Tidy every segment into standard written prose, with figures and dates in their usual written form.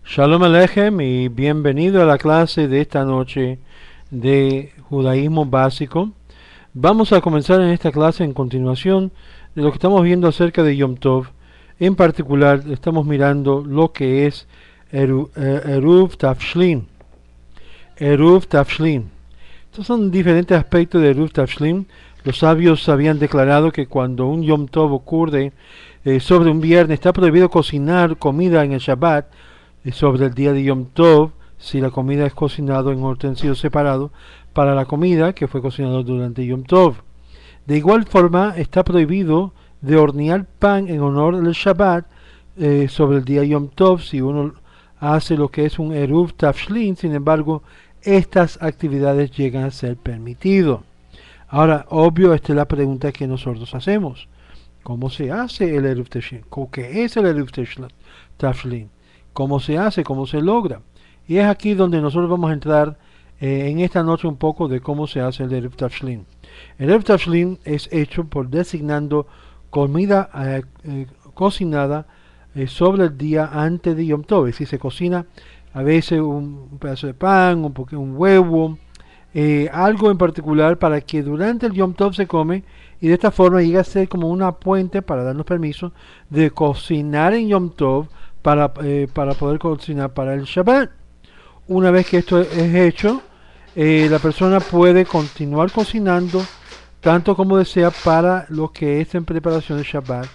Shalom Aleichem y bienvenido a la clase de esta noche de judaísmo básico. Vamos a comenzar en esta clase en continuación de lo que estamos viendo acerca de Yom Tov. En particular estamos mirando lo que es Eruv Tafshlin. Eruv Tafshlin. Estos son diferentes aspectos de Eruv Tafshlin. Los sabios habían declarado que cuando un Yom Tov ocurre sobre un viernes, está prohibido cocinar comida en el Shabbat. Sobre el día de Yom Tov, si la comida es cocinada en utensilios separados para la comida que fue cocinada durante Yom Tov. De igual forma, está prohibido de hornear pan en honor del Shabbat sobre el día Yom Tov si uno hace lo que es un Eruv Tafshlin. Sin embargo, estas actividades llegan a ser permitidas. Ahora, obvio, esta es la pregunta que nosotros hacemos. ¿Cómo se hace el Eruv Tafshlin? ¿Qué es el Eruv Tafshlin? ¿Cómo se hace? ¿Cómo se logra? Y es aquí donde nosotros vamos a entrar en esta noche un poco de cómo se hace el Eruv Tafshlin. El Eruv Tafshlin es hecho por designando comida cocinada sobre el día antes de Yom Tov. Es decir, se cocina a veces un pedazo de pan, un huevo, algo en particular para que durante el Yom Tov se come y de esta forma llega a ser como una puente para darnos permiso de cocinar en Yom Tov para poder cocinar para el Shabbat. Una vez que esto es hecho, la persona puede continuar cocinando tanto como desea para lo que es en preparación del Shabbat,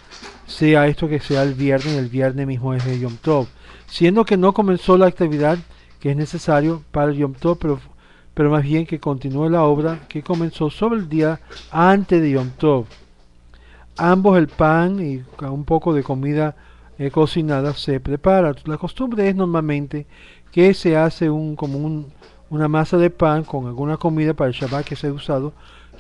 sea esto que sea el viernes mismo es el Yom Tov, siendo que no comenzó la actividad que es necesario para el Yom Tov, pero más bien que continúe la obra que comenzó sobre el día antes de Yom Tov. Ambos, el pan y un poco de comida cocinada, se prepara. La costumbre es normalmente que se hace una masa de pan con alguna comida para el Shabbat que se ha usado,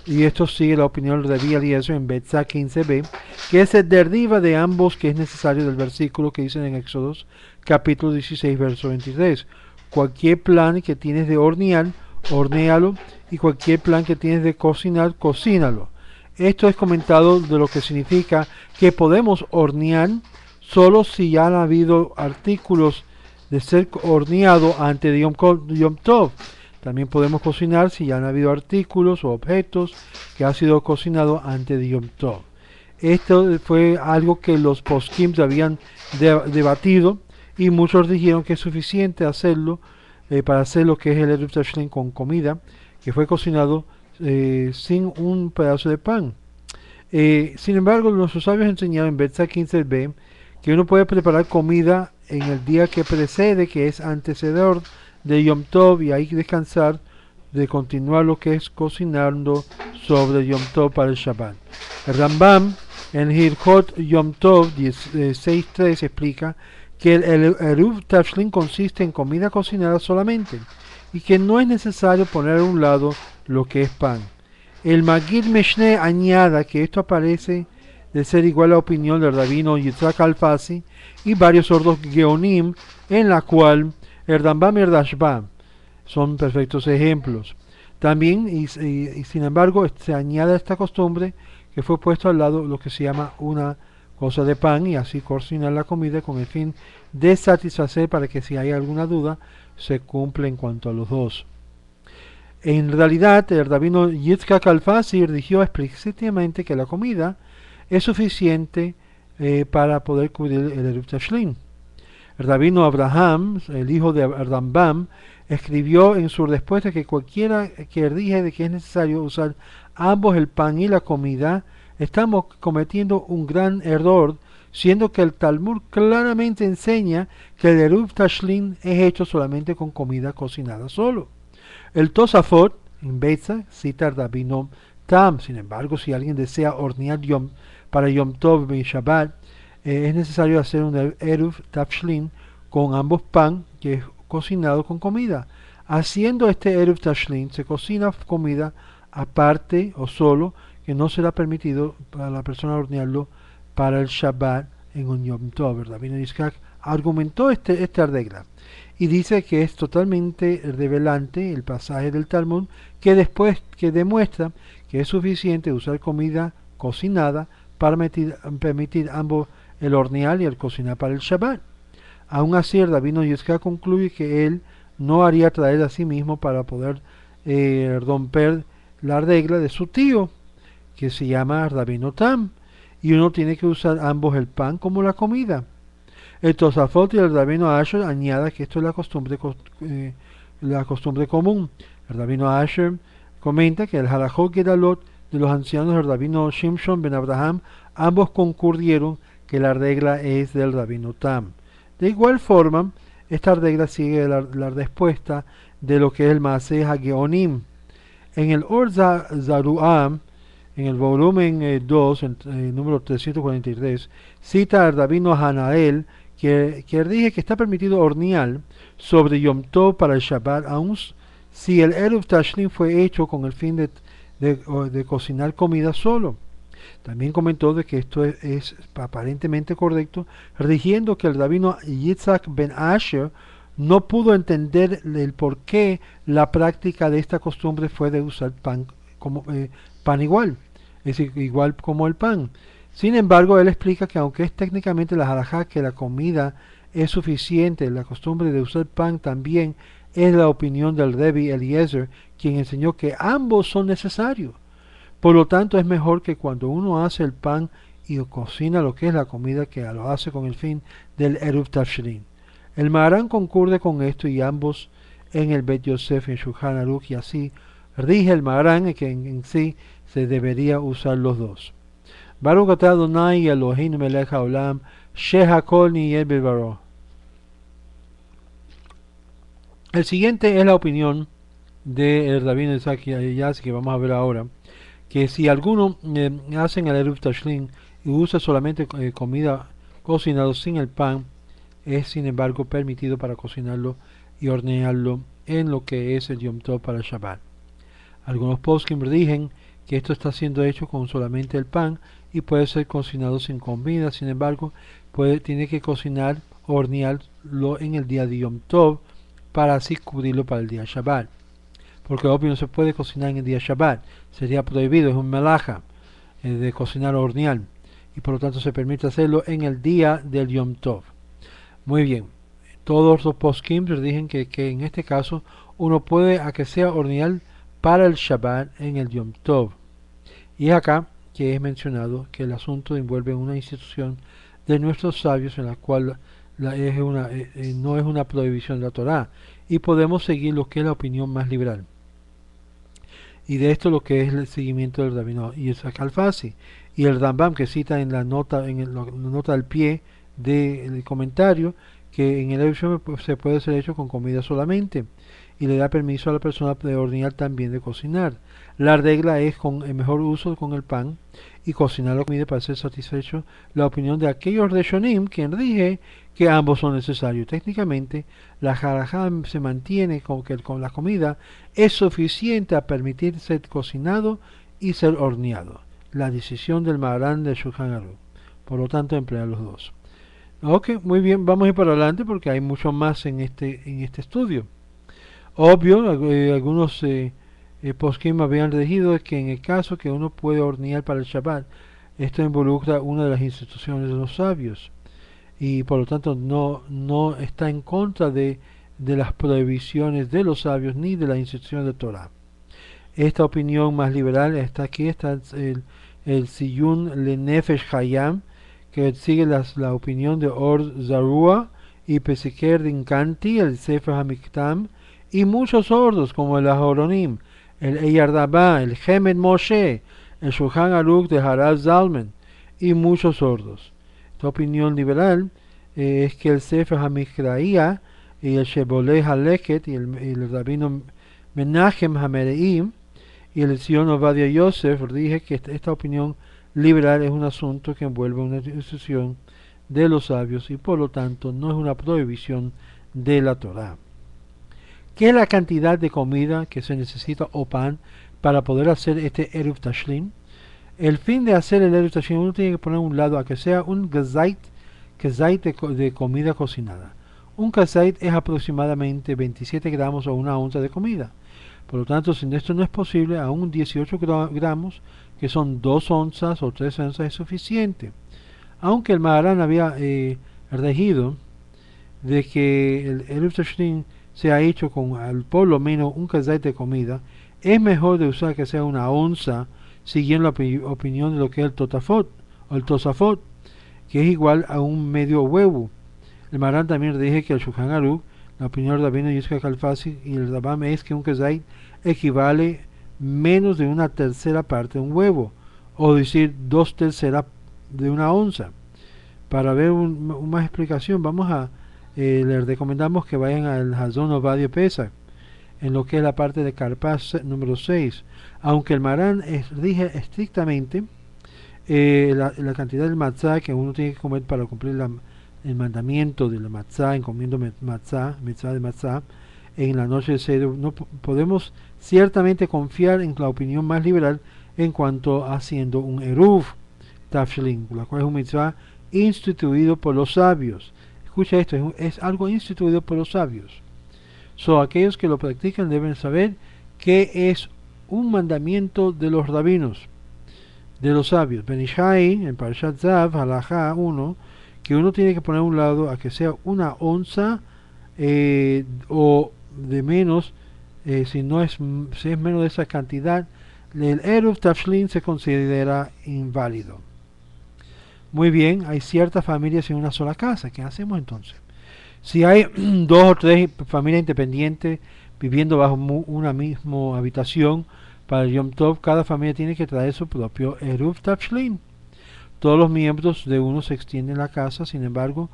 y esto sigue la opinión de Rabbi Eliezer en Betzá 15b, que se deriva de ambos, que es necesario del versículo que dicen en Éxodos capítulo 16 verso 23. Cualquier plan que tienes de hornear, hornéalo, y cualquier plan que tienes de cocinar, cocínalo. Esto es comentado de lo que significa que podemos hornear solo si ya han habido artículos de ser horneado antes de Yom Tov. También podemos cocinar si ya han habido artículos o objetos que han sido cocinados antes de Yom Tov. Esto fue algo que los poskim habían debatido, y muchos dijeron que es suficiente hacerlo para hacer lo que es el Eruv Tafshlin con comida que fue cocinado sin un pedazo de pan. Sin embargo, nuestros sabios enseñaron en Betzá 15b que uno puede preparar comida en el día que precede, que es antecedor de Yom Tov, y ahí descansar de continuar lo que es cocinando sobre Yom Tov para el Shabbat. El Rambam en Hilchot Yom Tov 6.3 explica que el Eruv Tafshlin consiste en comida cocinada solamente y que no es necesario poner a un lado lo que es pan. El Magid Meshne añada que esto aparece de ser igual a la opinión del rabino Yitzhak Alfasi y varios otros Geonim, en la cual el Rambam y el Rashbam son perfectos ejemplos. También, y sin embargo, se añade esta costumbre que fue puesto al lado lo que se llama una cosa de pan, y así cocinar la comida con el fin de satisfacer, para que si hay alguna duda se cumple en cuanto a los dos. En realidad, el rabino Yitzhak Alfasi dijo explícitamente que la comida es suficiente para poder cubrir el Eruv Tafshlin. El rabino Abraham, el hijo de Rambam, escribió en su respuesta que cualquiera que dije de que es necesario usar ambos, el pan y la comida, estamos cometiendo un gran error, siendo que el Talmud claramente enseña que el Eruv Tafshlin es hecho solamente con comida cocinada solo. El Tosafot en Betzá cita al rabino Tam. Sin embargo, si alguien desea hornear para Yom Tov y Shabbat, es necesario hacer un Eruv Tafshlin con ambos pan que es cocinado con comida. Haciendo este Eruv Tafshlin se cocina comida aparte o solo, que no será permitido para la persona hornearlo para el Shabbat en un Yom Tov. El rabino Yitzhak argumentó esta regla y dice que es totalmente revelante el pasaje del Talmud que demuestra que es suficiente usar comida cocinada para permitir ambos, el hornear y el cocinar para el Shabbat. Aún así, el rabino Yisca concluye que él no haría traer a sí mismo para poder romper la regla de su tío, que se llama Rabino Tam, y uno tiene que usar ambos el pan como la comida. El Tosafot y el Rabino Asher añada que esto es la costumbre común. El Rabino Asher comenta que el Halachot Gedalot de los ancianos del Rabino Shimshon ben Abraham ambos concurrieron que la regla es del Rabino Tam. De igual forma, esta regla sigue la respuesta de lo que es el Maaseh HaGeonim. En el Or Zaruam, en el volumen 2, número 343, cita al rabino Hanael que dije que está permitido hornear sobre Yom Tov para el Shabbat, aun si el Eruv Tashlim fue hecho con el fin de cocinar comida solo. También comentó de que esto es aparentemente correcto, rigiendo que el rabino Yitzhak ben Asher no pudo entender el por qué la práctica de esta costumbre fue de usar pan como pan igual, es decir, igual como el pan. Sin embargo, él explica que aunque es técnicamente la halajá que la comida es suficiente, la costumbre de usar pan también es la opinión del Rebbe Eliezer, quien enseñó que ambos son necesarios. Por lo tanto, es mejor que cuando uno hace el pan y cocina lo que es la comida, que lo hace con el fin del Eruv Tashrin. El Maharán concurde con esto y ambos en el Bet Yosef y en Shulchan Aruch, y así rige el Maharán que en sí se debería usar los dos. Baruch atah Adonai Eloheinu melech haolam shehakol niyeh bidbaro. El siguiente es la opinión del rabino Isaac Yassi, que vamos a ver ahora, que si alguno hacen el Eruv Tashlim y usa solamente comida cocinada sin el pan, es sin embargo permitido para cocinarlo y hornearlo en lo que es el Yom Tov para el Shabbat. Algunos poskim dicen que esto está siendo hecho con solamente el pan y puede ser cocinado sin comida, sin embargo tiene que cocinar o hornearlo en el día de Yom Tov para así cubrirlo para el día Shabbat, porque obvio no se puede cocinar en el día Shabbat, sería prohibido, es un melaja de cocinar o hornear, y por lo tanto se permite hacerlo en el día del Yom Tov. Muy bien, todos los poskim dicen que en este caso uno puede a que sea hornear para el Shabbat en el Yom Tov. Y es acá que es mencionado que el asunto envuelve una institución de nuestros sabios en la cual no es una prohibición de la Torá, y podemos seguir lo que es la opinión más liberal. Y de esto lo que es el seguimiento del rabino Yitzhak Alfasi y el Rambam, que cita en la nota al pie del comentario, que en el Eruv se puede ser hecho con comida solamente, y le da permiso a la persona de hornear, también de cocinar. La regla es con el mejor uso con el pan y cocinar la comida para ser satisfecho. La opinión de aquellos Reshonim, quien dije que ambos son necesarios. Técnicamente, la halajá se mantiene con que con la comida es suficiente a permitir ser cocinado y ser horneado. La decisión del Maharán de Shulchan Aruch. Por lo tanto, emplear los dos. Ok, muy bien, vamos a ir para adelante porque hay mucho más en este estudio. Obvio, algunos poskim habían regido que en el caso que uno puede hornear para el Shabbat, esto involucra una de las instituciones de los sabios y por lo tanto no está en contra de las prohibiciones de los sabios ni de la institución de Torah. Esta opinión más liberal está aquí, está el Siyun Lenefesh Hayam, que sigue la opinión de Or Zarua y Peseker Dinkanti, el Sefer Hamiktam, y muchos otros como el Ahoronim, el Eyardabá, el Hemed Moshe, el Shulchan Aruch de Harad Zalman y muchos otros. Esta opinión liberal es que el Sefer Hamikraía y el Sheboleh Haleket y el rabino Menachem Hamereim y el Sion Ovadia Yosef dije que esta opinión liberal es un asunto que envuelve una institución de los sabios y por lo tanto no es una prohibición de la Torá. ¿Qué es la cantidad de comida que se necesita o pan para poder hacer este Eruv Tashlim? El fin de hacer el Eruv Tashlim uno tiene que poner a un lado a que sea un gazait de comida cocinada. Un gazait es aproximadamente 27 gramos o una onza de comida. Por lo tanto, si esto no es posible, aún 18 gramos, que son 2 onzas o 3 onzas, es suficiente. Aunque el Maharán había regido de que el Eruv Tashrin sea hecho con por lo menos un kazait de comida, es mejor de usar que sea una onza, siguiendo la opinión de lo que es el Totafot o el Tosafot, que es igual a un medio huevo. El Marán también dije que el Shulchan Aruch, la opinión de Rabino Yitzhak Alfasi y el Rabam es que un kazait equivale menos de una tercera parte de un huevo, o decir 2/3 de una onza. Para ver más explicación, les recomendamos que vayan al Hazon Ovadia Pesach, en lo que es la parte de Carpaz número 6. Aunque el Marán rige estrictamente la cantidad del matzah que uno tiene que comer para cumplir el mandamiento de la matzah, en comiendo matzah, mitzvah de matzah, en la noche de Seder, no podemos ciertamente confiar en la opinión más liberal en cuanto a haciendo un eruv tafshlin, la cual es un mitzvah instituido por los sabios. Escucha esto, es algo instituido por los sabios. Aquellos que lo practican deben saber que es un mandamiento de los rabinos, de los sabios. Benishai, en Parashat Zav, Halajá 1, que uno tiene que poner a un lado a que sea una onza o de menos, si es menos de esa cantidad, el Eruv Tafshlin se considera inválido. Muy bien, hay ciertas familias en una sola casa. ¿Qué hacemos entonces? Si hay 2 o 3 familias independientes viviendo bajo una misma habitación, para el Yom Tov cada familia tiene que traer su propio Eruv Tafshlin. Todos los miembros de uno se extienden en la casa, sin embargo,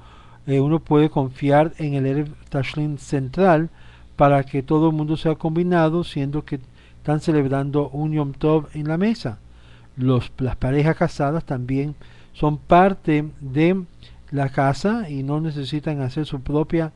uno puede confiar en el Eruv Tafshlin central para que todo el mundo sea combinado, siendo que están celebrando un Yom Tov en la mesa. Las parejas casadas también son parte de la casa y no necesitan hacer su propia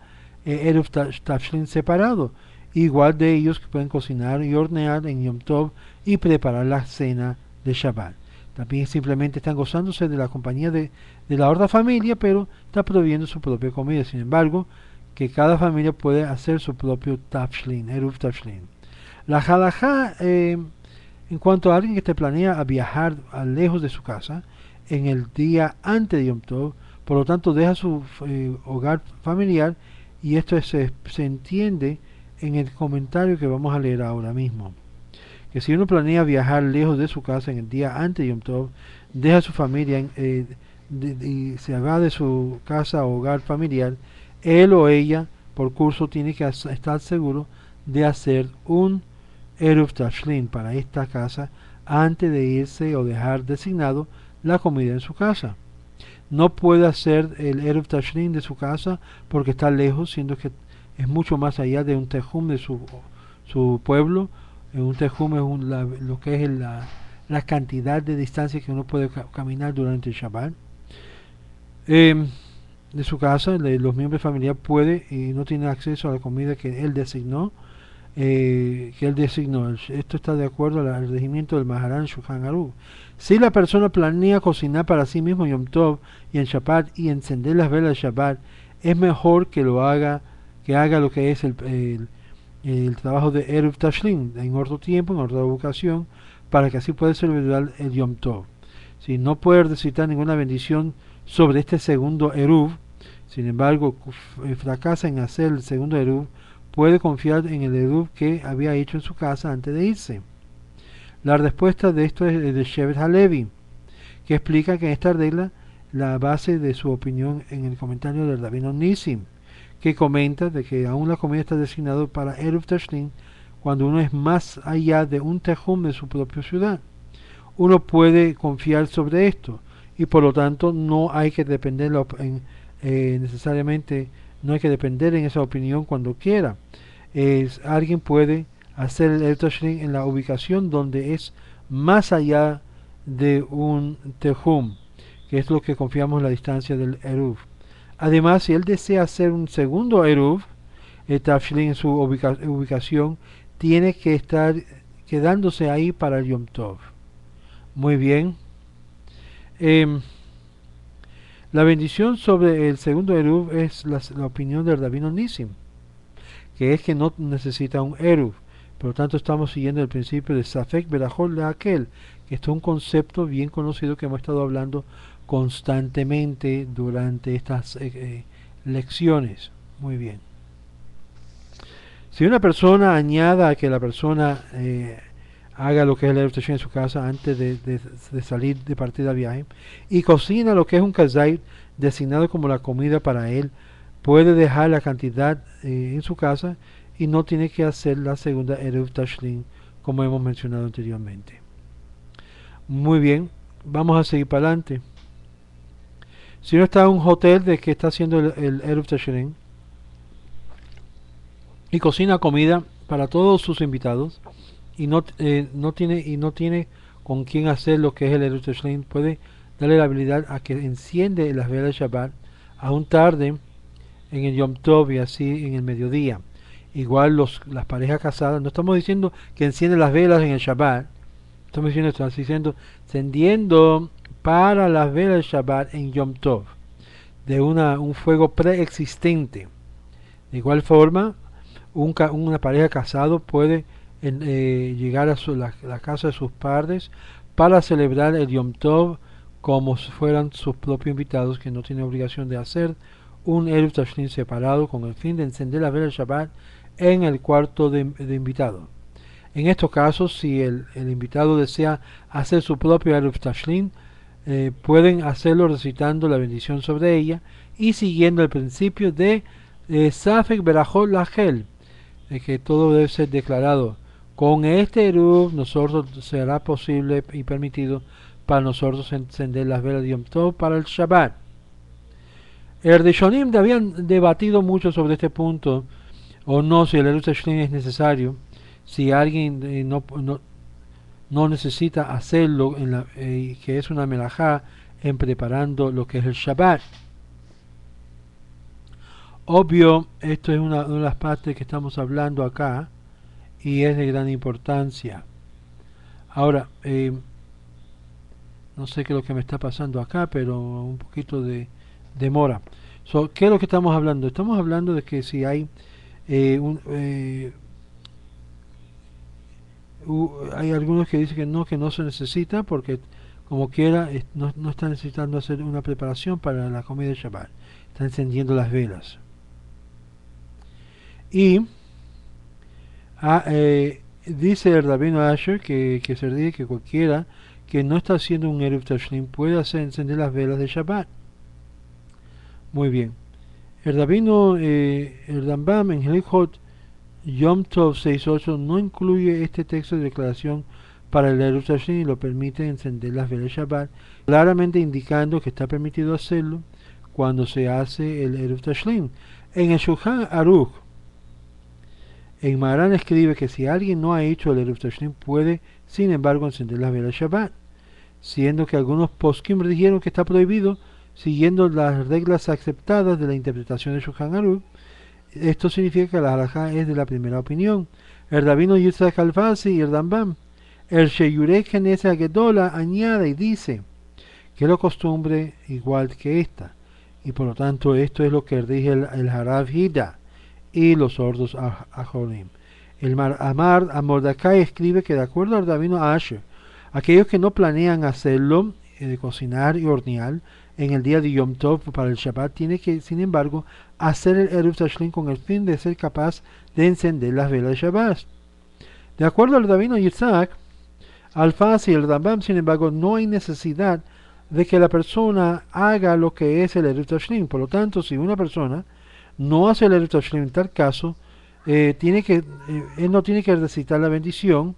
Eruv Tafshlin separado. Igual de ellos que pueden cocinar y hornear en Yom Tov y preparar la cena de Shabbat. También simplemente están gozándose de la compañía de la otra familia, pero está proveyendo su propia comida. Sin embargo, que cada familia puede hacer su propio Tafshlin, Eruv Tafshlin. La halajá, en cuanto a alguien que te planea a viajar lejos de su casa en el día antes de Yom Tov, por lo tanto deja su hogar familiar, y esto se entiende en el comentario que vamos a leer ahora mismo. Que si uno planea viajar lejos de su casa en el día antes de Yom Tov, deja su familia y se va de su casa o hogar familiar, él o ella por curso tiene que estar seguro de hacer un Eruv Tafshlin para esta casa antes de irse o dejar designado la comida en su casa. No puede hacer el Eruv Tafshlin de su casa porque está lejos, siendo que es mucho más allá de un tejum de su pueblo. Un tejum es lo que es la cantidad de distancia que uno puede caminar durante el Shabbat. De su casa, los miembros familiares puede y no tiene acceso a la comida que él designó. Esto está de acuerdo al regimiento del Maharan Shulchan Aruch. Si la persona planea cocinar para sí mismo Yom Tov y en Shabbat y encender las velas de Shabbat, es mejor que haga lo que es el trabajo de Eruv Tafshlin en otro tiempo, en otra ocasión, para que así pueda celebrar el Yom Tov. Si no puede recitar ninguna bendición sobre este segundo Eruv, sin embargo fracasa en hacer el segundo Eruv, puede confiar en el Eruv que había hecho en su casa antes de irse. La respuesta de esto es de Shevet Halevi, que explica que esta regla la base de su opinión en el comentario del Rabino Nissim, que comenta de que aún la comida está designada para Eruv Tafshlin cuando uno es más allá de un tejum de su propia ciudad. Uno puede confiar sobre esto y por lo tanto no hay que depender necesariamente, no hay que depender en esa opinión cuando quiera. Alguien puede hacer el Eruv Tafshlin en la ubicación donde es más allá de un tejum, que es lo que confiamos en la distancia del Eruv. Además, si él desea hacer un segundo Eruv, el Tafshlin en su ubicación, tiene que estar quedándose ahí para el Yom Tov. Muy bien. La bendición sobre el segundo Eruv es la opinión del Rabino Nissim, que es que no necesita un Eruv. Por lo tanto, estamos siguiendo el principio de Safek Berajot Lehakel, que esto es un concepto bien conocido que hemos estado hablando constantemente durante estas lecciones. Muy bien. Si una persona añada a que la persona haga lo que es el Eruv Tashrin en su casa antes de salir de partida de viaje y cocina lo que es un kazait designado como la comida para él, puede dejar la cantidad en su casa y no tiene que hacer la segunda Eruv Tashrin como hemos mencionado anteriormente. Muy bien, vamos a seguir para adelante. Si uno está en un hotel de que está haciendo el Eruv Tashrin y cocina comida para todos sus invitados y no tiene con quién hacer lo que es el Eruv Tashrin, puede darle la habilidad a que enciende las velas de Shabbat aún tarde en el Yom Tov y así en el mediodía. Igual las parejas casadas, no estamos diciendo que enciende las velas en el Shabbat, estamos diciendo encendiendo para las velas de Shabbat en Yom Tov de un fuego preexistente. De igual forma, una pareja casado puede llegar a la casa de sus padres para celebrar el Yom Tov como si fueran sus propios invitados, que no tienen obligación de hacer un Eruv Tashrin separado con el fin de encender la vela del Shabbat en el cuarto de invitado. En estos casos, si el invitado desea hacer su propio Eruv Tashrin, pueden hacerlo recitando la bendición sobre ella y siguiendo el principio de Safek Berajot Lachel, de que todo debe ser declarado. Con este Eruv nosotros será posible y permitido para nosotros encender las velas de Yom Tov para el Shabbat. El Rishonim habían debatido mucho sobre este punto, o no, si el Eruv Tashrin es necesario, si alguien no necesita hacerlo, que es una melajá en preparando lo que es el Shabbat. Obvio, esto es una de las partes que estamos hablando acá y es de gran importancia. Ahora, no sé qué es lo que me está pasando acá, pero un poquito de demora. ¿Qué es lo que estamos hablando? Estamos hablando de que si hay hay algunos que dicen que no se necesita porque como quiera no está necesitando hacer una preparación para la comida de Shabbat, está encendiendo las velas. Y dice el Rabino Asher que se dice que cualquiera que no está haciendo un Eruv Tashrin puede encender las velas de Shabbat. Muy bien. El Rabino el Rambam en Hilchot Yom Tov 6.8 no incluye este texto de declaración para el Eruv Tashrin y lo permite encender las velas de Shabbat, claramente indicando que está permitido hacerlo cuando se hace el Eruv Tashrin. En el Shulchan Aruch, en Maran escribe que si alguien no ha hecho el Eruv Tashrin puede, sin embargo, encender las velas de Shabbat, siendo que algunos poskim dijeron que está prohibido, siguiendo las reglas aceptadas de la interpretación de Shulchan Aruch. Esto significa que la halajá es de la primera opinión. El rabino Yitzhak Alfasi y el Rambam, el Sheyurei Knesset Agedola añade y dice que lo costumbre igual que esta, y por lo tanto esto es lo que rige el Harav Hida y los sordos Ajorim. El Amar Amordakai escribe que de acuerdo al rabino Asher, aquellos que no planean hacerlo, de cocinar y hornear en el día de Yom Tov para el Shabbat, tiene que, sin embargo, hacer el Eruv Tashrin con el fin de ser capaz de encender las velas de Shabbat. De acuerdo al rabino Yitzhak Alfasi y el Rambam, sin embargo, no hay necesidad de que la persona haga lo que es el Eruv Tashrin. Por lo tanto, si una persona no hace el Eruv Tashrin en tal caso, él no tiene que recitar la bendición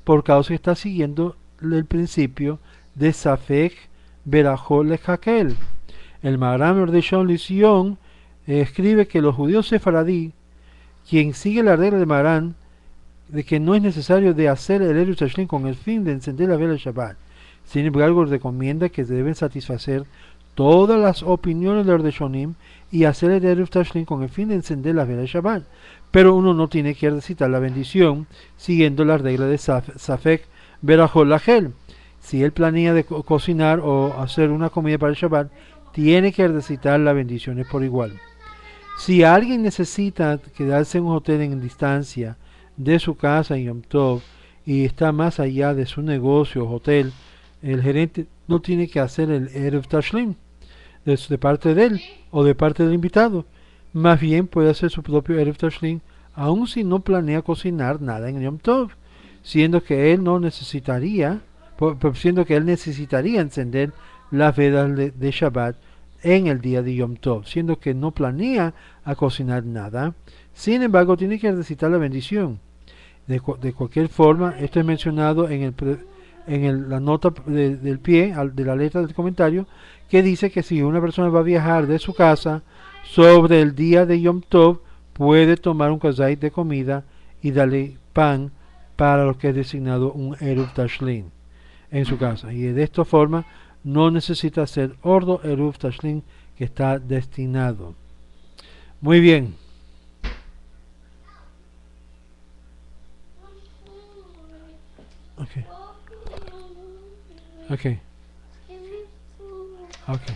por causa que está siguiendo el principio de Safek Berajot Lechakel. El Maharam Rishon LeZion escribe que los judíos sefaradí, quien sigue la regla de Maharam de que no es necesario de hacer el Eruv Tashrin con el fin de encender la vela de Shabbat, sin embargo recomienda que se deben satisfacer todas las opiniones de los Rishonim y hacer el Eruv Tashrin con el fin de encender la vela de Shabbat, pero uno no tiene que recitar la bendición siguiendo la regla de Safek Berajot Lachel. Si él planea de cocinar o hacer una comida para el Shabbat, tiene que recitar las bendiciones por igual. Si alguien necesita quedarse en un hotel en distancia de su casa en Yom Tov y está más allá de su negocio o hotel, el gerente no tiene que hacer el Eruv Tashrin de parte de él o de parte del invitado, más bien puede hacer su propio Erev Tashlim, aun si no planea cocinar nada en Yom Tov, siendo que él no necesitaría, siendo que él necesitaría encender las velas de Shabbat en el día de Yom Tov, siendo que no planea a cocinar nada. Sin embargo, tiene que recitar la bendición. De cualquier forma, esto es mencionado en la nota del pie, de la letra del comentario, que dice que si una persona va a viajar de su casa sobre el día de Yom Tov, puede tomar un kazait de comida y darle pan para lo que es designado un Eruv Tashlim en su casa. Y de esta forma no necesita hacer Ordo Eruv Tashlim que está destinado. Muy bien. Okay. Okay. Okay.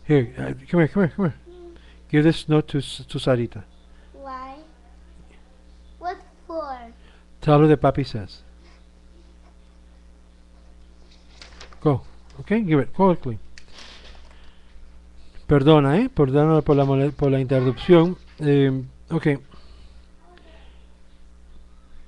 Here, come here. Give this note to Sarita. Why? What for? Tell her the papi says. Go. Okay, give it quickly. Perdona, perdona por la interrupción. Okay.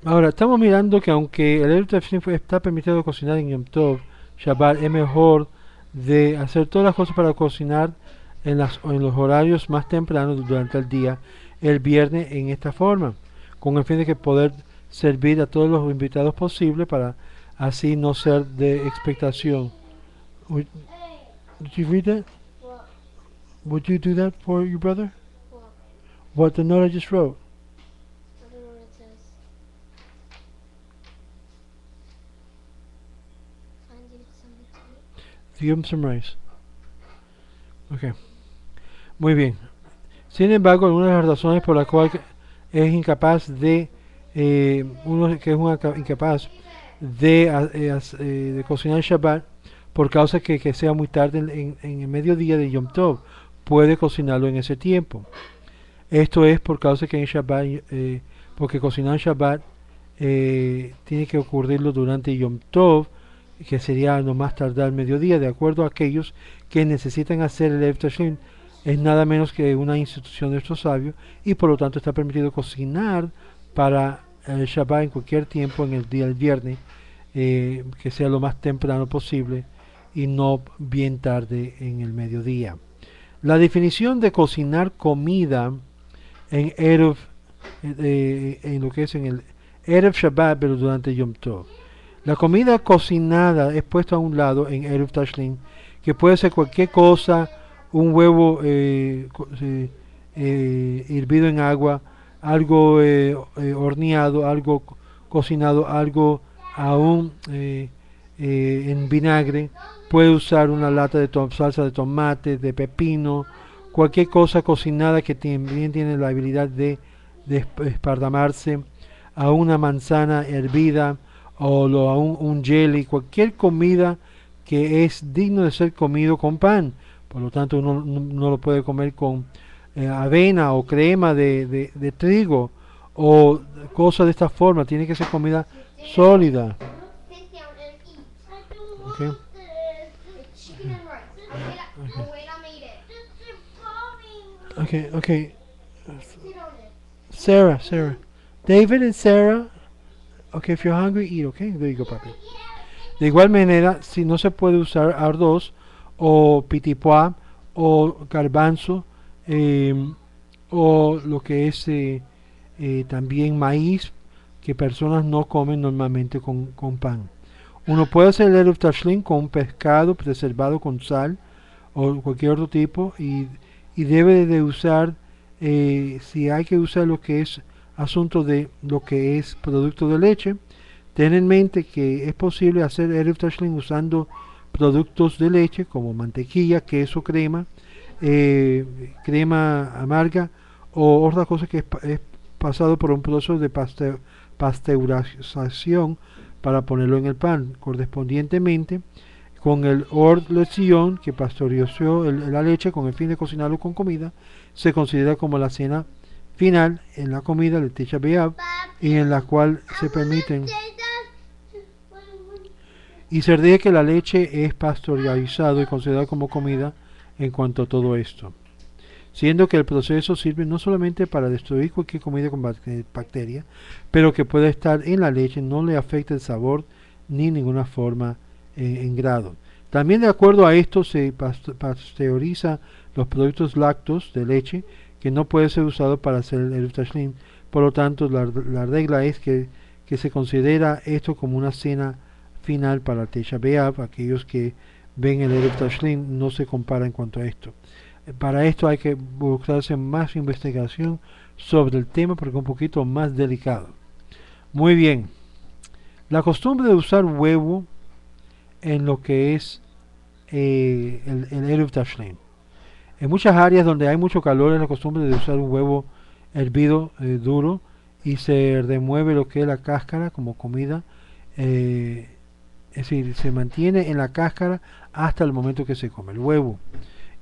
Ahora, estamos mirando que aunque el Erev Tashlim está permitido cocinar en Yom Tov, Shabbat, es mejor de hacer todas las cosas para cocinar en los horarios más tempranos durante el día, el viernes, en esta forma, con el fin de que poder servir a todos los invitados posibles para así no ser de expectación. Did you read that? What? Would you do that for your brother? What? What the note I just wrote? I don't know what it says. Find it something. Give him some rice. Okay. Muy bien. Sin embargo, algunas de las razones por las cuales es incapaz de incapaz de cocinar Shabbat por causa que sea muy tarde en el mediodía de Yom Tov, puede cocinarlo en ese tiempo. Esto es por causa que en Shabbat, porque cocinar Shabbat tiene que ocurrirlo durante Yom Tov, que sería lo más tardar al mediodía, de acuerdo a aquellos que necesitan hacer el Erev Tashlim. Es nada menos que una institución de estos sabios y por lo tanto está permitido cocinar para el Shabbat en cualquier tiempo en el día del viernes, que sea lo más temprano posible y no bien tarde en el mediodía. La definición de cocinar comida en Erev, en lo que es en el Erev Shabbat, pero durante Yom Tov. La comida cocinada es puesta a un lado en Erev Tashlim, que puede ser cualquier cosa, un huevo hervido en agua, algo horneado, algo cocinado, algo aún en vinagre. Puede usar una lata de salsa de tomate, de pepino, cualquier cosa cocinada que también tiene la habilidad de espardamarse, a una manzana hervida o a un jelly, cualquier comida que es digno de ser comido con pan. Por lo tanto, uno no lo puede comer con avena o crema de trigo o cosas de esta forma. Tiene que ser comida sólida. Sit down and eat. I don't Okay. want this. It's chicken and rice. I'll wait, I'll eat it. This is boring. Okay. Sit on it. Sarah. David and Sarah. Okay, if you're hungry, eat, okay? There you go, papi. De igual manera, si no se puede usar arroz o pitipoa o garbanzo o lo que es también maíz que personas no comen normalmente con pan. Uno puede hacer el Erev Tashlim con un pescado preservado con sal o cualquier otro tipo y debe de usar, si hay que usar lo que es asunto de lo que es producto de leche, ten en mente que es posible hacer Erev Tashlim usando productos de leche como mantequilla, queso, crema, crema amarga o otra cosa que es pasado por un proceso de pasteurización para ponerlo en el pan, correspondientemente con el Ord Lezion que pasteurizó la leche con el fin de cocinarlo con comida, se considera como la cena final en la comida de Tisha B'Av y en la cual se permiten. Y se dice que la leche es pasteurizado y considerado como comida en cuanto a todo esto. siendo que el proceso sirve no solamente para destruir cualquier comida con bacterias, pero que puede estar en la leche, no le afecta el sabor ni ninguna forma en grado. También de acuerdo a esto se pasteuriza los productos lácteos de leche que no puede ser usado para hacer el Eruv Tashlim. Por lo tanto, la regla es que se considera esto como una cena final para Tisha B'Av. Aquellos que ven el Eruv Tashlim no se compara en cuanto a esto. Para esto hay que buscarse más investigación sobre el tema porque es un poquito más delicado. Muy bien. La costumbre de usar huevo en lo que es el Eruv Tashlim. En muchas áreas donde hay mucho calor es la costumbre de usar un huevo hervido duro y se remueve lo que es la cáscara como comida. Es decir, se mantiene en la cáscara hasta el momento que se come el huevo.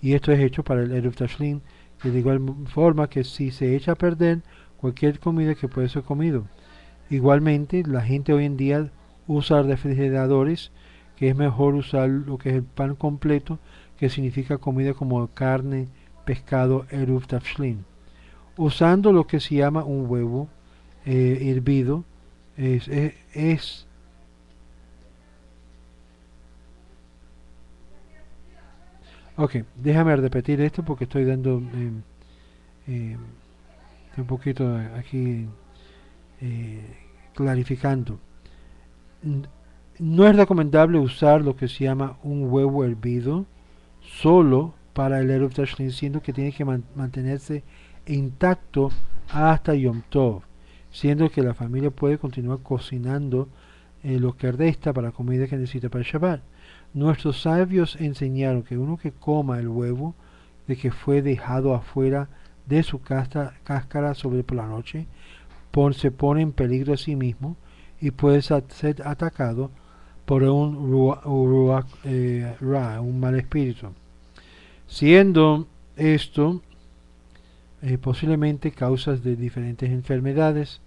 Y esto es hecho para el Eruv Tashlim, que de igual forma que si se echa a perder cualquier comida que puede ser comido. Igualmente, la gente hoy en día usa refrigeradores, que es mejor usar lo que es el pan completo, que significa comida como carne, pescado, Eruv Tashlim. Usando lo que se llama un huevo hervido, es ok, déjame repetir esto porque estoy dando un poquito aquí clarificando. No es recomendable usar lo que se llama un huevo hervido solo para el Eruv Tashlim, siendo que tiene que mantenerse intacto hasta Yom Tov, siendo que la familia puede continuar cocinando lo que resta para la comida que necesita para el Shabbat. Nuestros sabios enseñaron que uno que coma el huevo de que fue dejado afuera de su cáscara sobre por la noche, se pone en peligro a sí mismo y puede ser atacado por un un mal espíritu, siendo esto posiblemente causas de diferentes enfermedades.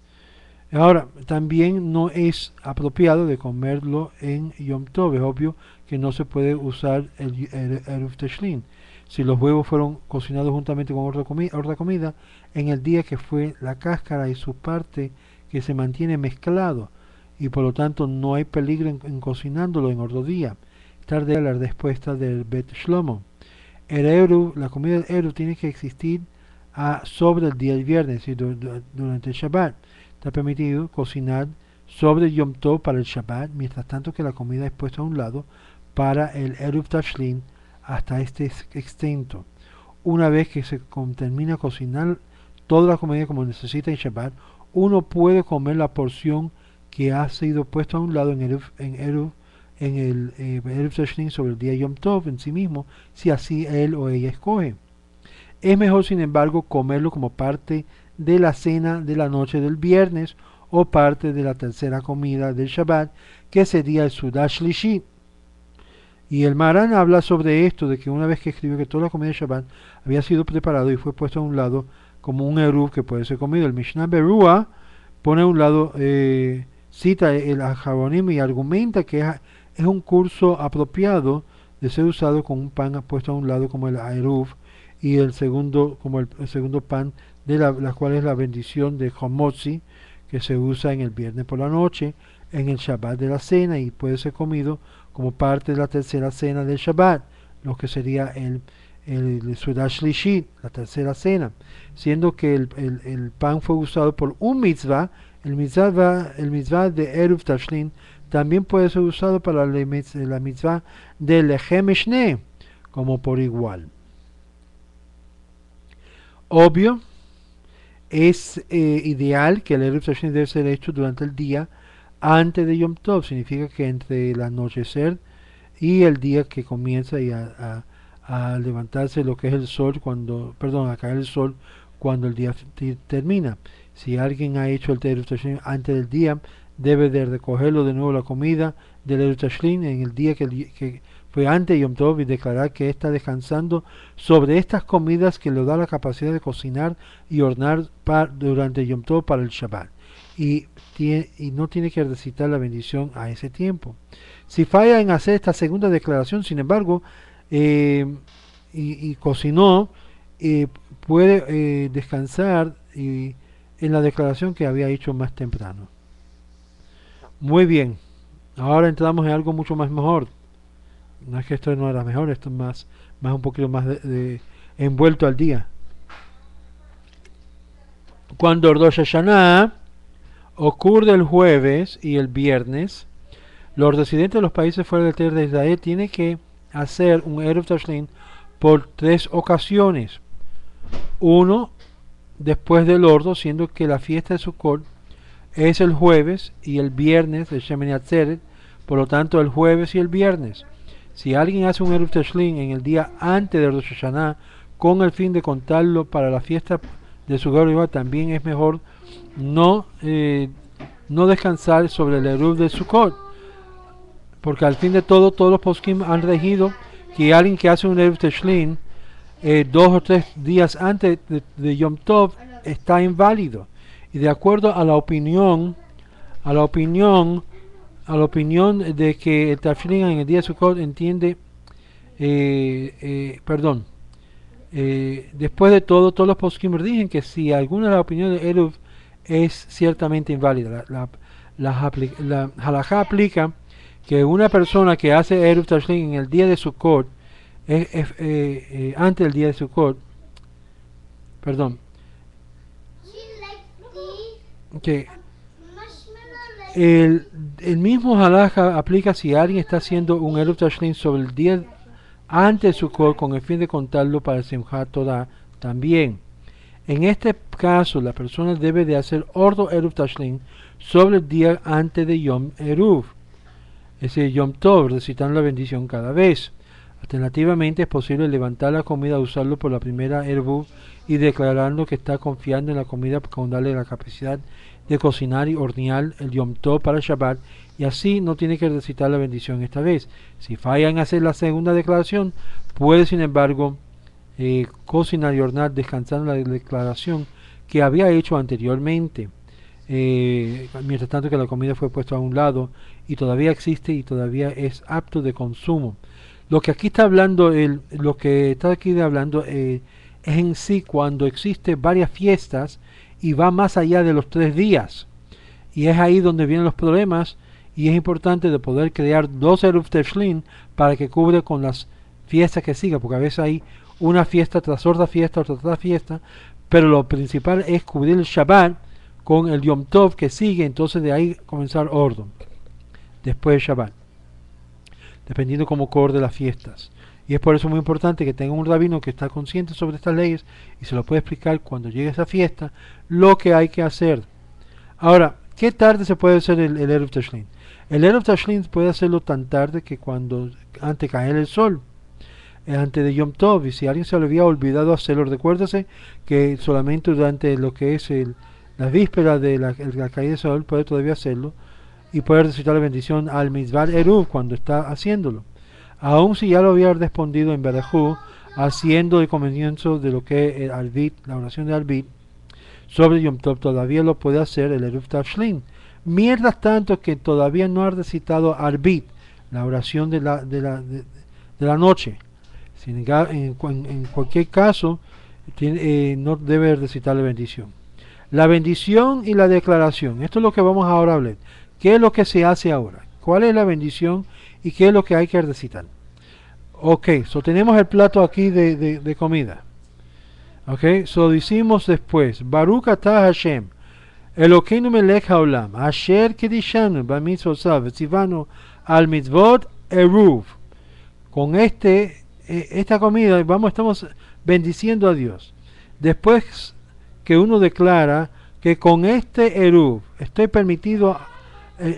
Ahora, también no es apropiado de comerlo en Yom Tov. Es obvio que no se puede usar el Eruv Tashlim. Si los huevos fueron cocinados juntamente con otra comida, en el día que fue la cáscara y su parte que se mantiene mezclado, y por lo tanto no hay peligro en cocinándolo en otro día. Tarde la respuesta del Bet Shlomo. La comida del Eruv tiene que existir sobre el día del viernes, y durante el Shabbat. Está permitido cocinar sobre Yom Tov para el Shabbat, mientras tanto que la comida es puesta a un lado para el Eruv Tashlim hasta este extento. Una vez que se termina de cocinar toda la comida como necesita en Shabbat, uno puede comer la porción que ha sido puesta a un lado en el Eruv Tashlim sobre el día Yom Tov en sí mismo, si así él o ella escoge. Es mejor, sin embargo, comerlo como parte de la cena de la noche del viernes o parte de la tercera comida del Shabbat, que sería el Sudash Lishi. Y el Maran habla sobre esto, de que una vez que escribió que toda la comida del Shabbat había sido preparado y fue puesto a un lado como un eruv que puede ser comido. El Mishnah Berua pone a un lado, cita el Aharonim y argumenta que es un curso apropiado de ser usado con un pan puesto a un lado como el eruv, y el segundo como el segundo pan de la cual es la bendición de Homotzi, que se usa en el viernes por la noche, en el Shabbat de la cena, y puede ser comido como parte de la tercera cena del Shabbat, lo que sería el Sudash Lishi, la tercera cena, siendo que el pan fue usado por un mitzvah. El mitzvah de Eruv Tashlim también puede ser usado para la mitzvah de Lechem Shne, como por igual. Obvio, es ideal que el Eruv Tashlim debe ser hecho durante el día antes de Yom Tov. Significa que entre el anochecer y el día que comienza y a levantarse lo que es el sol, a caer el sol cuando el día termina. Si alguien ha hecho el Eruv Tashlim antes del día, debe de recogerlo de nuevo la comida del Eruv Tashlim en el día que fue antes de Yom Tov, y declarar que está descansando sobre estas comidas que le da la capacidad de cocinar y hornear durante Yom Tov para el Shabbat. Y no tiene que recitar la bendición a ese tiempo. Si falla en hacer esta segunda declaración, sin embargo, y cocinó, puede descansar en la declaración que había hecho más temprano. Muy bien, ahora entramos en algo mucho más mejor. No es que esto no era mejor, esto es más un poquito más envuelto al día. Cuando Rosh Hashanah ocurre el jueves y el viernes, los residentes de los países fuera del territorio de Israel tienen que hacer un Eruv Tashrin por 3 ocasiones. Uno después del ordo, siendo que la fiesta de Sukkot es el jueves y el viernes de Shemini Atzeret, por lo tanto el jueves y el viernes. Si alguien hace un Eruv Tashrin en el día antes de Rosh Hashanah con el fin de contarlo para la fiesta de Sukkot, también es mejor no descansar sobre el Eruv de Sukkot, porque al fin de todo, todos los poskim han regido que alguien que hace un Eruv Tashrin 2 o 3 días antes de Yom Tov está inválido, y de acuerdo a la opinión de que el Tashrin en el día de Sukkot entiende después de todo, todos los poskim dicen que si alguna de las opiniones de Eruv es ciertamente inválida, la halajá aplica que una persona que hace Eruv Tashrin en el día de Sukkot antes del día de Sukkot, que el mismo halajá aplica si alguien está haciendo un Eruv Tashrin sobre el día antes de Sukkot con el fin de contarlo para Simchat Torah también. En este caso, la persona debe de hacer ordo Eruv Tashrin sobre el día antes de Yom Eruv, ese Yom Tov, recitando la bendición cada vez. Alternativamente es posible levantar la comida, usarlo por la primera Eruv y declarando que está confiando en la comida con darle la capacidad de cocinar y hornear el Yom Tov para el Shabbat, y así no tiene que recitar la bendición esta vez. Si falla en hacer la segunda declaración, puede sin embargo cocinar y hornear descansando la declaración que había hecho anteriormente, mientras tanto que la comida fue puesta a un lado y todavía existe y todavía es apto de consumo. Lo que aquí está hablando, es en sí cuando existe varias fiestas y va más allá de los 3 días, y es ahí donde vienen los problemas, y es importante de poder crear 2 Eruv Tashrin para que cubre con las fiestas que sigan, porque a veces hay una fiesta tras otra fiesta, pero lo principal es cubrir el Shabbat con el Yom Tov que sigue, entonces de ahí comenzar ordo después del Shabbat, dependiendo cómo corre las fiestas. Y es por eso muy importante que tenga un rabino que está consciente sobre estas leyes y se lo puede explicar cuando llegue esa fiesta lo que hay que hacer. Ahora, ¿qué tarde se puede hacer el Eruv Tashrin? El Eruv Tashrin puede hacerlo tan tarde que cuando antes de caer el sol, antes de Yom Tov, y si alguien se le había olvidado hacerlo, recuérdese que solamente durante lo que es la víspera de la caída del sol puede todavía hacerlo y puede recitar la bendición al Mitzvah Eruv cuando está haciéndolo, aun si ya lo había respondido en Berajú, haciendo el comienzo de lo que es el Arbit, la oración de Arbit sobre Yom Tov, todavía lo puede hacer el Eruv Tashrin. Mientras tanto que todavía no ha recitado Arbit, la oración de la noche, en cualquier caso no debe recitar la bendición. La bendición y la declaración, esto es lo que vamos ahora a hablar. ¿Qué es lo que se hace ahora? ¿Cuál es la bendición y qué es lo que hay que recitar? Ok, tenemos el plato aquí de comida. Ok, decimos después, Baruch atah Hashem, Elokeinu melech haolam, asher kedishanu b'mitzvotav v'tzivanu al mitzvot eruv. Con esta comida estamos bendiciendo a Dios. Después que uno declara que con este eruv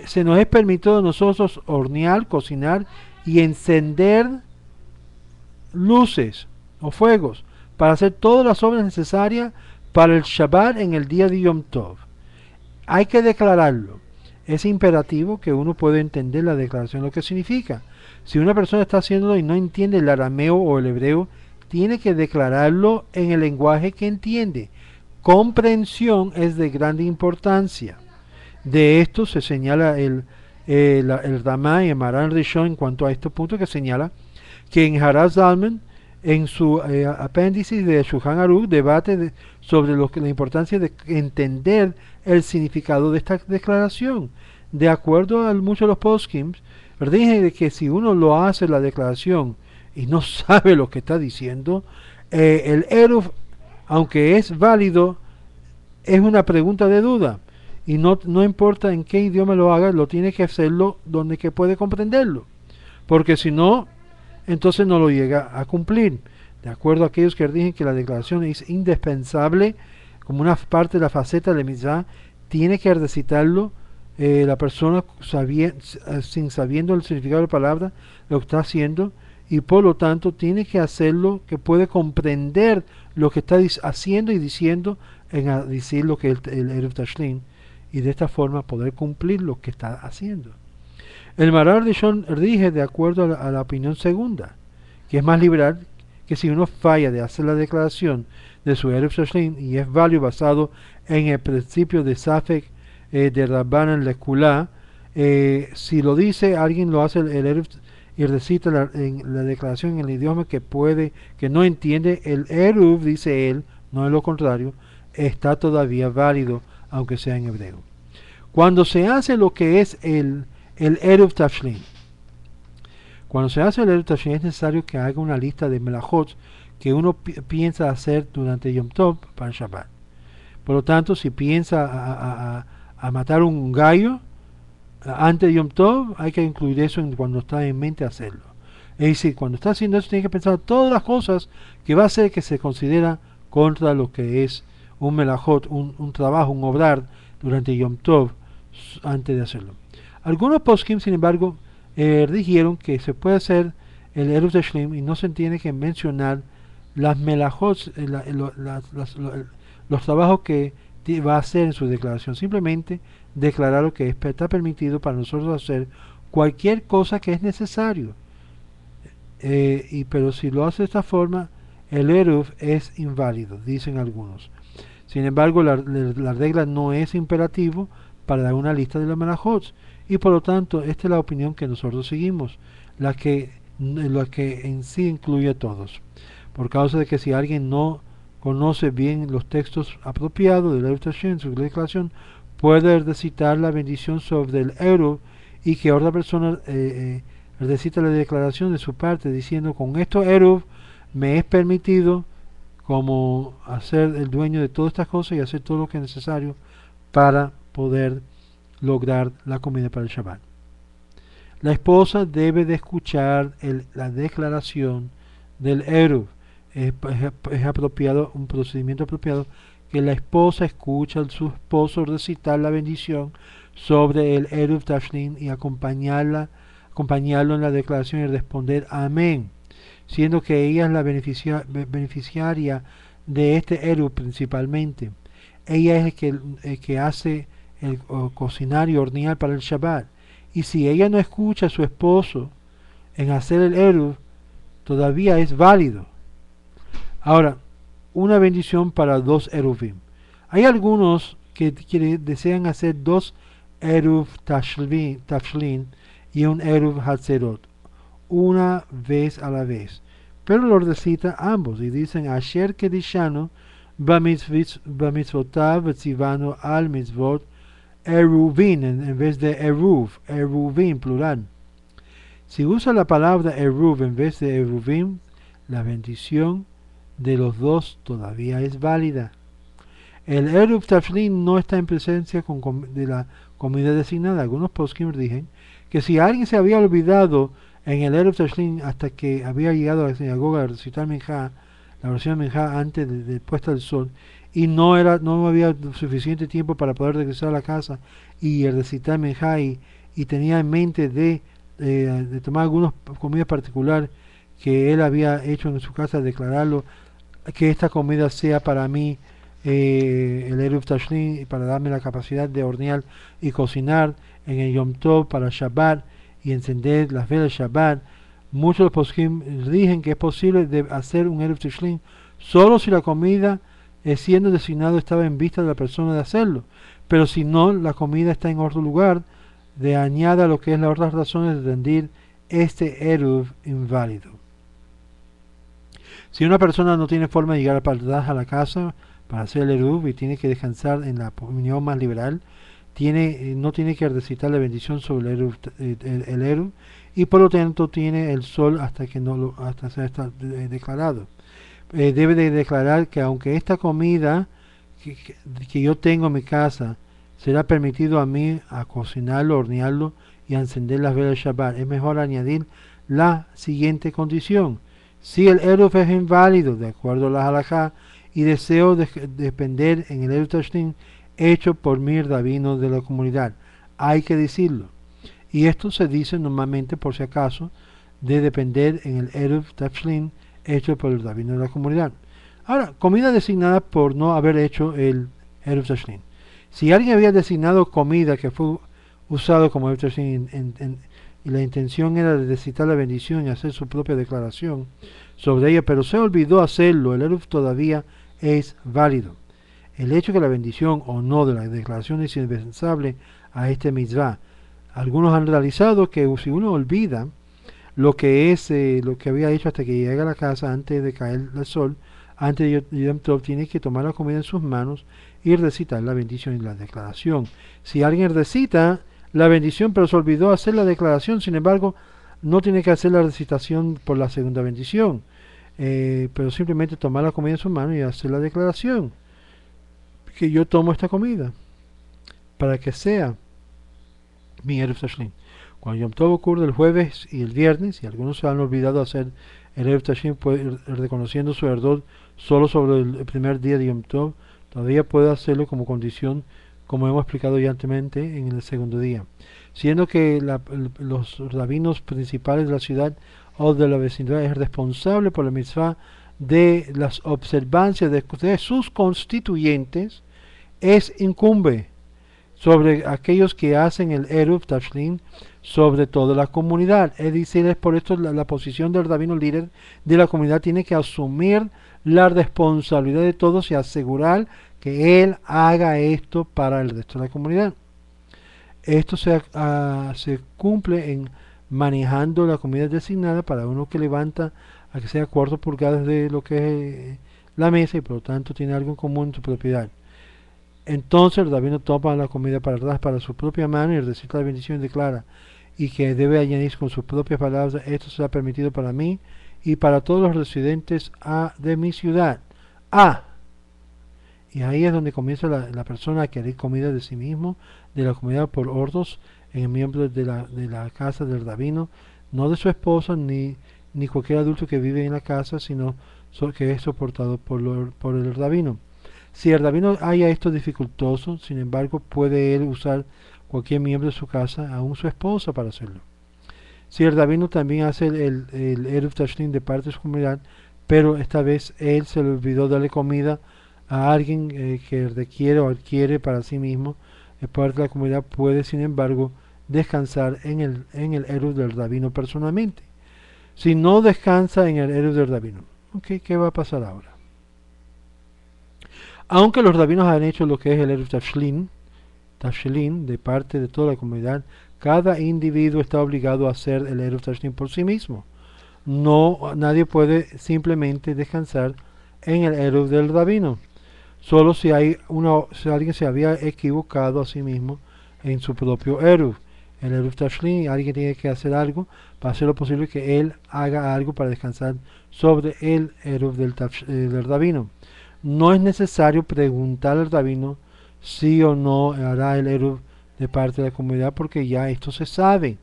se nos es permitido a nosotros hornear, cocinar y encender luces o fuegos para hacer todas las obras necesarias para el Shabbat en el día de Yom Tov. Hay que declararlo. Es imperativo que uno pueda entender la declaración, lo que significa. Si una persona está haciéndolo y no entiende el arameo o el hebreo, tiene que declararlo en el lenguaje que entiende. Comprensión es de grande importancia. De esto se señala el Ramá y el Maran Rishon en cuanto a estos puntos, que señala que en Haraz Zalman en su apéndice de Shulchan Aruch debate sobre la importancia de entender el significado de esta declaración. De acuerdo a muchos de los poskim, dije de que si uno lo hace la declaración y no sabe lo que está diciendo, el Eruv, aunque es válido, es una pregunta de duda. Y no importa en qué idioma lo haga, lo tiene que hacerlo donde que puede comprenderlo. Porque si no, entonces no lo llega a cumplir. De acuerdo a aquellos que dicen que la declaración es indispensable, como una parte de la faceta de Mitzvah, tiene que recitarlo la persona sin sabiendo el significado de la palabra, lo que está haciendo, y por lo tanto tiene que hacerlo que puede comprender lo que está haciendo y diciendo en decir lo que es el Eruv Tashlim, y de esta forma poder cumplir lo que está haciendo. El Maharal de John rige de acuerdo a la opinión segunda, que es más liberal, que si uno falla de hacer la declaración de su Eruv Tashlim y es válido basado en el principio de Safek de Rabbanan Lekulá, si lo dice, alguien lo hace el Eruv y recita la declaración en el idioma que no entiende, el Eruv, dice él, no es lo contrario, está todavía válido, aunque sea en hebreo. Cuando se hace lo que es el Eruv Tashlim, cuando se hace el Eruv Tashlim es necesario que haga una lista de melajot que uno piensa hacer durante Yom Tov para el Shabbat. Por lo tanto, si piensa a matar un gallo antes de Yom Tov, hay que incluir eso cuando está en mente hacerlo. Es decir, cuando está haciendo eso tiene que pensar todas las cosas que va a hacer que se considera contra lo que es un melajot, un trabajo, un obrar durante Yom Tov antes de hacerlo. Algunos poskim, sin embargo, dijeron que se puede hacer el Eruv Tashlim y no se tiene que mencionar las melajot, los trabajos que va a hacer en su declaración. Simplemente declarar lo que está permitido para nosotros hacer cualquier cosa que es necesario. Pero si lo hace de esta forma, el Eruv es inválido, dicen algunos. Sin embargo, la regla no es imperativo para dar una lista de los melajot, y por lo tanto esta es la opinión que nosotros seguimos, la que en sí incluye a todos, por causa de que si alguien no conoce bien los textos apropiados del Eruv Tashlim, su declaración, puede recitar la bendición sobre el Eruv y que otra persona recita la declaración de su parte diciendo: con esto Eruv me es permitido como hacer el dueño de todas estas cosas y hacer todo lo que es necesario para poder lograr la comida para el Shabbat. La esposa debe de escuchar la declaración del Eruv. Es apropiado, un procedimiento apropiado, que la esposa escucha a su esposo recitar la bendición sobre el Eruv Tashlim y acompañarlo en la declaración y responder amén, siendo que ella es la beneficiaria de este Eruv principalmente. Ella es el que hace el cocinar y hornear para el Shabbat, y si ella no escucha a su esposo en hacer el Eruv, todavía es válido. Ahora, una bendición para dos Eruvim. Hay algunos que desean hacer dos Eruv Tashlim y un Eruv Hatzerot, una vez a la vez, pero lo recita ambos y dicen: Asher Kedishano Bamitzvotav Vetzivano al Mitzvot Eruvin, en vez de Eruvim plural. Si usa la palabra Eruv en vez de Eruvim, la bendición de los dos todavía es válida. El Eruv Tashlim no está en presencia de la comida designada. Algunos poskim dicen que si alguien se había olvidado en el Eruv Tashlim hasta que había llegado a la sinagoga a recitar Minjá, la oración de Minjá antes de puesta del sol, y no había suficiente tiempo para poder regresar a la casa y recitar Minjá, y tenía en mente de tomar alguna comida particular que él había hecho en su casa, declararlo, que esta comida sea para mí el Eruv Tashlim, para darme la capacidad de hornear y cocinar en el Yom Tov para Shabbat y encender las velas Shabbat. Muchos de los poskim dicen que es posible hacer un Eruv Tashlim solo si la comida siendo designado estaba en vista de la persona de hacerlo, pero si no, la comida está en otro lugar, de añada lo que es las otras razones de rendir este Eruv inválido. Si una persona no tiene forma de llegar a la casa para hacer el eruv y tiene que descansar en la opinión más liberal, no tiene que recitar la bendición sobre el eruv, y por lo tanto tiene el sol hasta que hasta sea declarado. Debe de declarar que aunque esta comida que yo tengo en mi casa será permitido a mí a cocinarlo, hornearlo y a encender las velas de Shabbat, es mejor añadir la siguiente condición: si el eruv es inválido de acuerdo a la halajá y deseo depender en el eruv tashlin hecho por mi rabino de la comunidad, hay que decirlo. Y esto se dice normalmente por si acaso de depender en el eruv tashlin hecho por el rabino de la comunidad. Ahora, comida designada por no haber hecho el eruv tashlin. Si alguien había designado comida que fue usado como eruv tashlin y la intención era de recitar la bendición y hacer su propia declaración sobre ella, pero se olvidó hacerlo, el eruv todavía es válido. El hecho que la bendición o no de la declaración es indispensable a este mitzvah. Algunos han realizado que si uno olvida lo que había hecho hasta que llega a la casa antes de caer el sol, antes de Yom Tov, tiene que tomar la comida en sus manos y recitar la bendición y la declaración. Si alguien recita la bendición pero se olvidó hacer la declaración, sin embargo, no tiene que hacer la recitación por la segunda bendición, pero simplemente tomar la comida en sus manos y hacer la declaración que yo tomo esta comida para que sea mi eruv tashlin. Cuando Yom Tov ocurre el jueves y el viernes, y algunos se han olvidado hacer el eruv tashlin, reconociendo su erdor solo sobre el primer día de Yom Tov, todavía puede hacerlo como condición, como hemos explicado ya anteriormente, en el segundo día. Siendo que los rabinos principales de la ciudad o de la vecindad es responsable por la mitzvah de las observancias de sus constituyentes, incumbe sobre aquellos que hacen el eruv tashlin sobre toda la comunidad. Es decir, es por esto la posición del rabino líder de la comunidad tiene que asumir la responsabilidad de todos y asegurar que él haga esto para el resto de la comunidad. Esto se cumple en manejando la comida designada para uno que levanta a que sea 4 pulgadas de lo que es la mesa y por lo tanto tiene algo en común en su propiedad. Entonces el rabino toma la comida para atrás para su propia mano y recita la bendición y declara, y que debe añadir con sus propias palabras: esto será permitido para mí y para todos los residentes de mi ciudad. Y ahí es donde comienza la persona a querer comida de sí mismo, de la comunidad, por ordos en el miembro de la casa del rabino, no de su esposa ni cualquier adulto que vive en la casa, sino que es soportado por el rabino. Si el rabino haya esto dificultoso, sin embargo, puede él usar cualquier miembro de su casa, aún su esposa, para hacerlo. Si el rabino también hace el eruv tashlin de parte de su comunidad, pero esta vez él se le olvidó darle comida a alguien que requiere o adquiere para sí mismo, parte de la comunidad puede, sin embargo, descansar en el eruv del rabino personalmente. Si no descansa en el eruv del rabino, ¿qué va a pasar ahora? Aunque los rabinos han hecho lo que es el eruv tashlin de parte de toda la comunidad, cada individuo está obligado a hacer el eruv tashlin por sí mismo. Nadie puede simplemente descansar en el eruv del rabino. Solo si alguien se había equivocado a sí mismo en su propio eruv. El eruv tashlin, alguien tiene que hacer algo para hacer lo posible que él haga algo para descansar sobre el eruv del rabino. No es necesario preguntar al rabino si o no hará el eruv de parte de la comunidad, porque ya esto se sabe.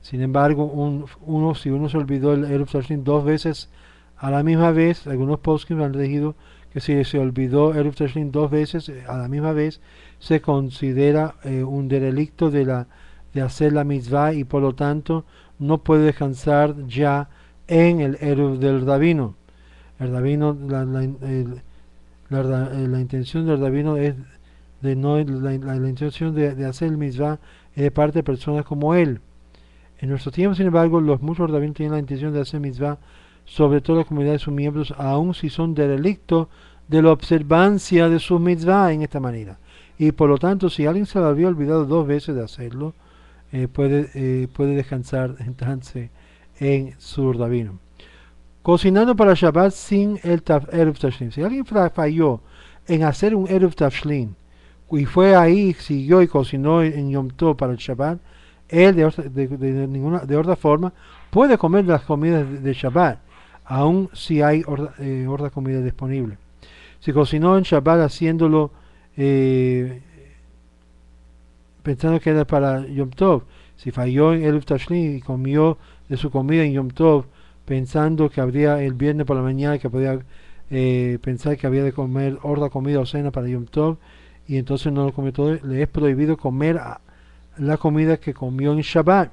Sin embargo, si uno se olvidó el eruv tashlin 2 veces a la misma vez, algunos poskim han elegido que si se olvidó eruv tashlin 2 veces a la misma vez, se considera un derelicto de hacer la mitzvah y por lo tanto no puede descansar ya en el eruv del rabino. El rabino, la intención del rabino es la intención de hacer el mitzvah es de parte de personas como él. En nuestro tiempo, sin embargo, muchos rabinos tienen la intención de hacer mitzvah sobre toda la comunidad de sus miembros, aun si son derelictos de la observancia de sus mitzvah en esta manera. Y por lo tanto, si alguien se lo había olvidado 2 veces de hacerlo, puede descansar entonces en su rabino. Cocinando para Shabbat sin el Eruv Tashlim. Si alguien falló en hacer un Eruv Tashlim y fue ahí, siguió y cocinó en Yom Tov para el Shabbat, él de otra forma puede comer las comidas de Shabbat, aun si hay otra comida disponible. Si cocinó en Shabbat haciéndolo pensando que era para Yom Tov, si falló en Eruv Tashlim y comió de su comida en Yom Tov pensando que habría el viernes por la mañana que podía pensar que había de comer otra comida o cena para Yom Tov y entonces no lo comió todo, le es prohibido comer la comida que comió en Shabbat.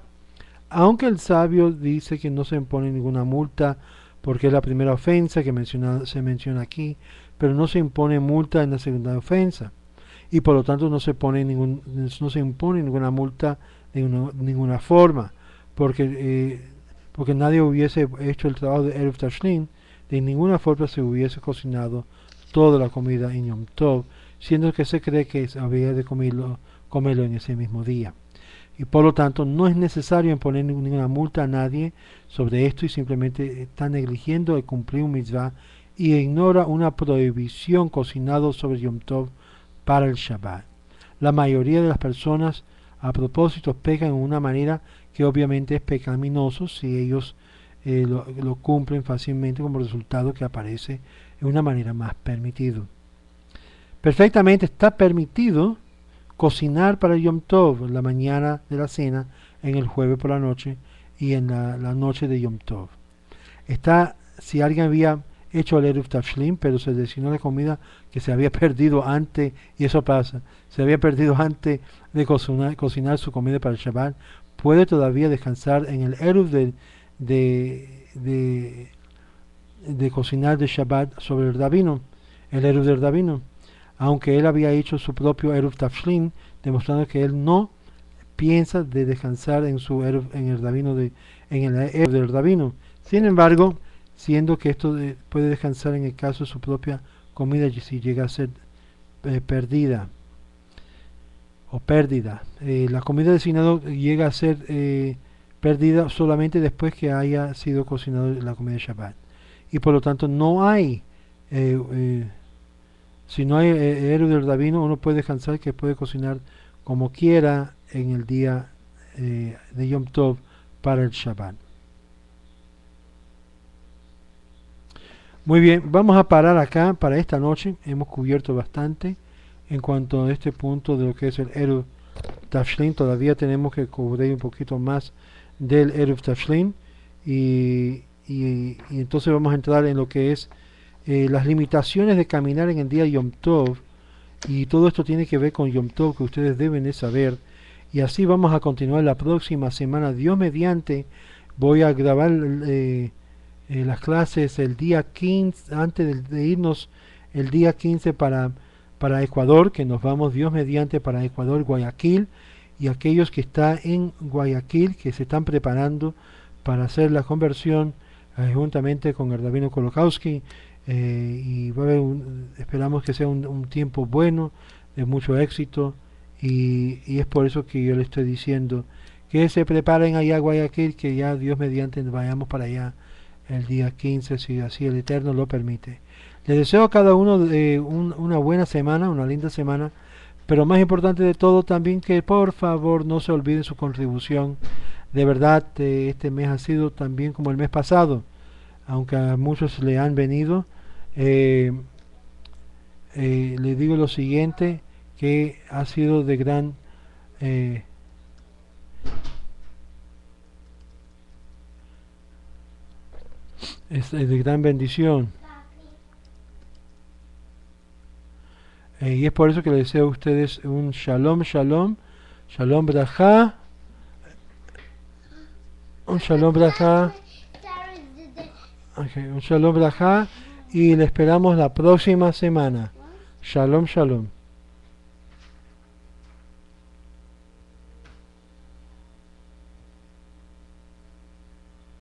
Aunque el sabio dice que no se impone ninguna multa porque es la primera ofensa que se menciona aquí, pero no se impone multa en la segunda ofensa y por lo tanto no se impone ninguna multa de ninguna forma porque nadie hubiese hecho el trabajo de Eruv Tashlim, de ninguna forma se hubiese cocinado toda la comida en Yom Tov, siendo que se cree que había de comerlo en ese mismo día. Y por lo tanto no es necesario imponer ninguna multa a nadie sobre esto y simplemente está negligiendo el cumplir un mitzvah y ignora una prohibición cocinado sobre Yom Tov para el Shabbat. La mayoría de las personas a propósito pecan en una manera que obviamente es pecaminoso si ellos lo cumplen fácilmente como resultado que aparece en una manera más permitido. Perfectamente está permitido cocinar para el Yom Tov la mañana de la cena, en el jueves por la noche y en la noche de Yom Tov. Si alguien había hecho el Eruv Tashlim, pero se designó la comida que se había perdido antes, y eso pasa, se había perdido antes de cocinar su comida para el Shabbat, puede todavía descansar en el Eruv de cocinar de Shabbat sobre el rabino, el Eruv del rabino, aunque él había hecho su propio Eruv Tashlim, demostrando que él no piensa de descansar en su Eruv, en el Eruv del rabino. Sin embargo, siendo que esto puede descansar en el caso de su propia comida si llega a ser pérdida. La comida designada llega a ser perdida solamente después que haya sido cocinado la comida de Shabbat. Y por lo tanto no hay, si no hay Eruv del rabino, uno puede descansar, que puede cocinar como quiera en el día de Yom Tov para el Shabbat. Muy bien, vamos a parar acá para esta noche. Hemos cubierto bastante en cuanto a este punto de lo que es el Eruv Tashlim. Todavía tenemos que cubrir un poquito más del Eruv Tashlim y entonces vamos a entrar en lo que es las limitaciones de caminar en el día Yom Tov, y todo esto tiene que ver con Yom Tov, que ustedes deben de saber, y así vamos a continuar la próxima semana. Dios mediante, voy a grabar las clases el día 15, antes de irnos el día 15 para Ecuador, que nos vamos Dios mediante para Ecuador, Guayaquil, y aquellos que están en Guayaquil, que se están preparando para hacer la conversión juntamente con el rabino Kolokowski, y va a haber esperamos que sea un tiempo bueno, de mucho éxito, y es por eso que yo le estoy diciendo que se preparen allá a Guayaquil, que ya Dios mediante vayamos para allá el día 15, si así el Eterno lo permite. Les deseo a cada uno una buena semana, una linda semana, pero más importante de todo también que por favor no se olviden su contribución. De verdad, este mes ha sido también como el mes pasado, aunque a muchos le han venido. Le digo lo siguiente, que ha sido de gran es de gran bendición, y es por eso que les deseo a ustedes un shalom braja, un shalom braja, un shalom braja, y le esperamos la próxima semana. Shalom.